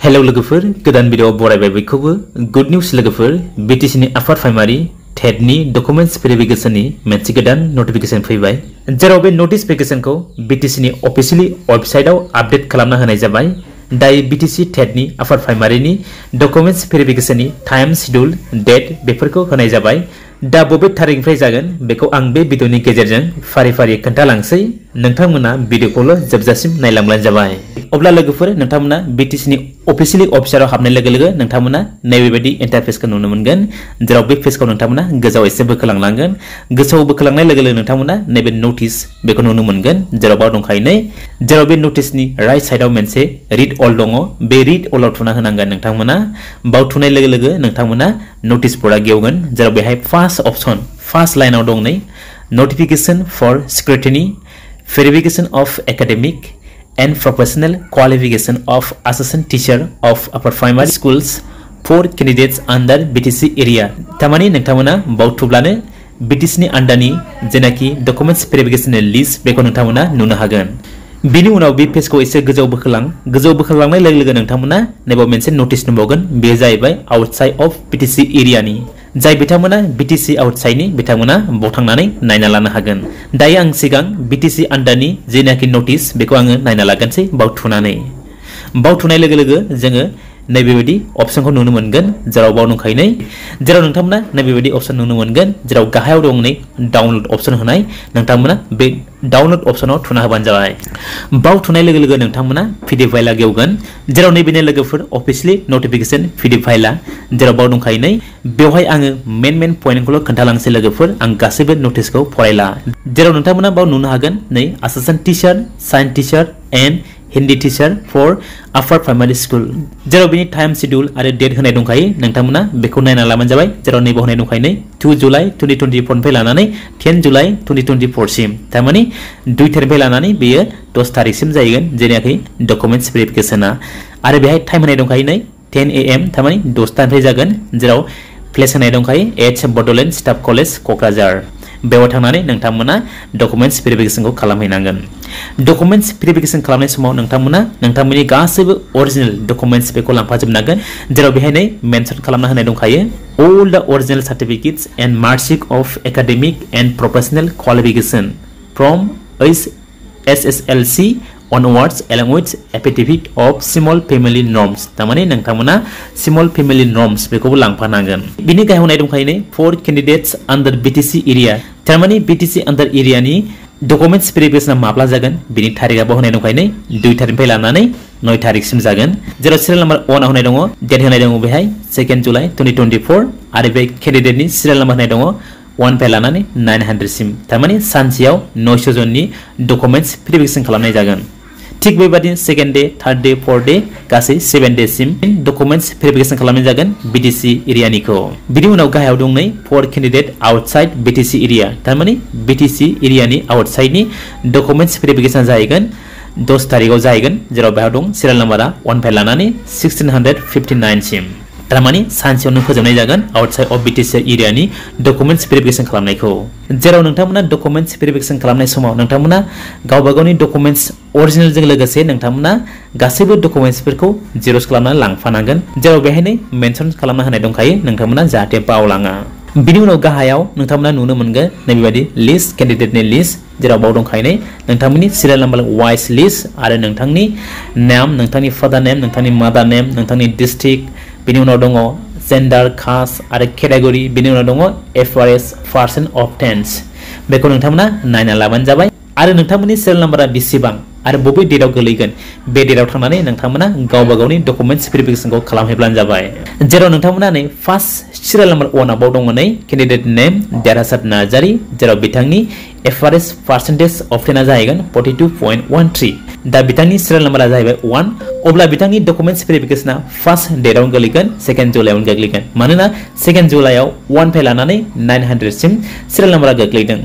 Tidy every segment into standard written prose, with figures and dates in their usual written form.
hello लोगोफोर गोदान video बरायबाय बयखौबो good news लोगोफोर बीटीसी नि आफाद प्राइमारी टेट नि डकुमेन्ट्स भेरिफिकेशन नि मोनसे गोदान नोटिफिकेशन फैबाय जेराव बे नोटिफिकेशनखौ बीटीसी नि अफिशियली वेबसाइटआव आपडेट खालामना होनाय जाबाय दायो बीटीसी टेट नि आफाद प्राइमारी नि डकुमेन्ट्स भेरिफिकेशन नि टाइम शेड्यूल डेट बेफोरखौ होनाय जाबाय दा बबे तारिखनिफ्राय जागोन बेखौ आं बे भिडिअनि गेजेरजों फारि-फारि खोन्थालांसै नोंथांमोना भिडिअखौल' जोबजासिम नायलांब्लानो जाबाय अब्ला लोगोफोर नोंथांमोना बीटीसी नि अफिशियली वेबसाइटआव हाबनाय लोगो नोंथांमोना नैबेबायदि इन्टारफेसखौ नुनो मोनगोन जेराव बे पेजखौ नोंथांमोना गोजौआव एसे बोखोलांनांगोन गोजौआव बोखोलांनाय लोगो नोंथांमोना नैबे नोटिस बेखौ नुनो मोनगोन जेराव बाव दंखायो जेराव बे नोटिसनि राइट साइडआव मोनसे रिड अल दङ बे रिड अलाव थुना होनांगोन नोंथांमोना बाव थुनाय लोगो नोंथांमोना नोटिस बर्डआ गेवगोन जेराव बेहाय फर्स्ट लाइनआव दं नै notification for scrutiny verification of academic and professional qualification of assistant teacher of upper primary schools for candidates under BTC area tamani nongtamona bautublaनो BTC नि अंडरनि जेनाखि डकुमेन्ट्स भेरिफिकेशन लिस्ट बेखौ नोंथांमोना नुनो हागोन बिनि उनाव बे पेजखौ एसे गोजौ बोखोलांनाय लोगो नोंथांमोना नैबेयाव मोनसे नोटिस नुबावगोन बे जाहैबाय आउटसाइड अफ BTC एरियानि जाय बिथांमोना BTC आउटसाइडनि बिथांमोना बाव थांनानै नायना लानो हागोन दायो आं सिगां BTC अंडरनि जेनाखि नोटिस बेखौ आङो नायना लागोनसै बाव थुनाय लोगो जोङो नैबेबायदि अपशनखौ नुनो मोनगोन जेराव बाव दंखायो जेराव नोंथांमोना नैबेबायदि अपशन नुनो मोनगोन जेराव गाहायाव दं नै डाउनलोड अपशन होनाय नोंथांमोना बे डाउनलोड अपशनाव थुना होबानो जाबाय बाव थुनाय लोगो नोंथांमोना PDF फाइलआ गेवगोन जेराव नैबेनो लोगोफोर अफिशियली नोटिफिकेशन PDF फाइलआ जेराव बाव दंखायो बेवहाय आङो मेन पॉइंटखौल' खोन्थालांसै लोगोफोर आं गासैबो नोटिसखौ फरायला जेराव नोंथांमोना बाव नुनो हागोन नै assistant teacher science teacher end Hindi teacher for upper primary school जेराव बिनि टाइम शेड्यूल आरो डेट होनाय दंखायो नोंथांमोना बेखौ नायना लाबानो जाबाय जेराव नैबे होनाय दंखायो 2 जुलाइ 2024 निफ्राय लानानै 10 जुलाइ 2024 सिम थारमाने 2 तारिखनिफ्राय लानानै बेयो 10 तारिखसिम जाहैगोन जेनाखि डकुमेन्ट्स भेरिफिकेशना आरो बेहाय टाइम होनाय दंखायो 10 AM थारमाने 10 तानिफ्राय जागोन जेराव प्लेस होनाय दंखायो H Bodoland staff college Kokrajhar बेयाव थांनानै नोंथांमोना डकुमेन्ट्स भेरिफिकेशनखौ खालामहैनांगोन डकुमेन्ट्स भेरिफिकेशन खालामनाय समाव नोंथांमोना नोंथांमोननि गासैबो ओरिजिनल डकुमेन्ट्स बेखौ लांफाजोबनांगोन जेराव बेहाय मेनसन खालामना होनाय दंखायो all the original certificates and marksheet of academic and professional qualification from SSLC onwards along with affidavit of small family norms तामाने नोंथांमोना small family norms बेखौबो लांफानांगोन बिनि गाहायाव होनाय दंखायो for candidates under BTC area तामाने BTC under area नि documents verification माब्ला जागोन बिनि तारिखआ बाव होनाय दंखायो 2 तारिखनिफ्राय लानानै 9 तारिखसिम जागोन जेराव सिरियल नम्बर 1 आव होनाय दङ डेट होनाय दङ बेहाय 2 जुलाइ 2024 आरो बे केन्डिडेटनि सिरियल नम्बर होनाय दङ 1 फाय लानानै 900 सिम तामाने सानसेयाव 900 जननि डकुमेन्ट्स भेरिफिकेशन खालामनाय जागोन ठीक बेबादिनो second day third day fourth day गासै 7 डे सिम डकुमेन्ट्स भेरिफिकेशन खालामनाय जागोन BTC एरियानिखौ बिनि उनाव गाहायाव दं नै for candidate outside BTC area तारमाने BTC एरियानि आउटसाइडनि डकुमेन्ट्स भेरिफिकेशन जाहैगोन 10 तारिखआव जाहैगोन जेराव बेहाय दं सिरियल नम्बरा 1 फाय लानानै 1659 सिम तारमाने सानसेयावनो फोजोबनाय जागोन आउटसाइड अफ BTC एरियानि डकुमेन्ट्स भेरिफिकेशन खालामनायखौ जेराव नोंथांमोना डकुमेन्ट्स भेरिफिकेशन खालामनाय समाव नोंथांमोना गावबागावनि डकुमेन्ट्स ओरिजिनलजों लोगोसे नोंथांमोना गासैबो डकुमेन्ट्सफोरखौ जेरक्स खालामना लांफानांगोन जेराव बेहायनो मेनसन खालामना होनाय दंखायो नोंथांमोना जाहाथे बावलाङा बिनि उनाव गाहायाव नोंथांमोना नुनो मोनगोन नैबेबायदि लिस्ट केन्डिडेटनि लिस्ट जेराव बाव दंखायो नोंथांमोननि सिरियल नम्बर वाइज लिस्ट आरो नोंथांनि नाम नोंथांनि फादार नेम नोंथांनि मादार नेम नोंथांनि डिस्ट्रिक्ट बिनि उनाव दङ जेन्डार कास्ट आरो केटेगरि बिनि उनाव दङ एफआरएस पार्सेन्ट अफ टेन्स बेखौ नोंथांमोना नायना लाबानो जाबाय आरो नोंथांमोननि सिरियल नम्बरा बेसेबां आरो बबे डेटआव गोलैगोन बे डेटआव थांनानै नोंथांमोना गावबागावनि डकुमेन्ट्स भेरिफिकेशनखौ खालामहैब्लानो जाबाय जेराव नोंथांमोना नै फार्स्ट सिरियल नम्बर 1 आव दङ नै केन्डिडेट नेम देरहासात नार्जारी जेराव बिथांनि एफआरएस पार्सेन्टेज अफ टेनआ जाहैगोन 42.13 दा बिथांनि सिरियल नम्बरा जाहैबाय 1 अब्ला बिथांनि डकुमेन्ट्स भेरिफिकेशना फार्स्ट डेटआव गोलैगोन 2 जुलाइआव गोग्लैगोन मानोना 2 जुलाइआव 1 फाय लानानै 900 सिम सिरियल नम्बरा गोग्लैदों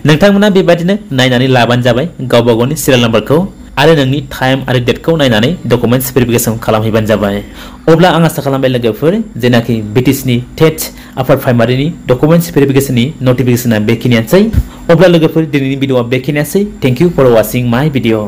नोंथांमोना बेबादिनो नायनानै लाबानो जाबाय गावबागावनि सिरियल नम्बरखौ आरो नोंनि टाइम आरो डेटखौ नायनानै डकुमेन्ट्स भेरिफिकेशन खालामहैबानो जाबाय अब्ला आं आसा खालामबाय लोगोफोर जेनाखि BTC नि टेट आपार प्राइमारिनि डकुमेन्ट्स भेरिफिकेशननि नोटिफिकेशना बेखिनियानोसै अब्ला लोगोफोर दिनैनि भिडिअआ बेखिनियानोसै thank you for watching my video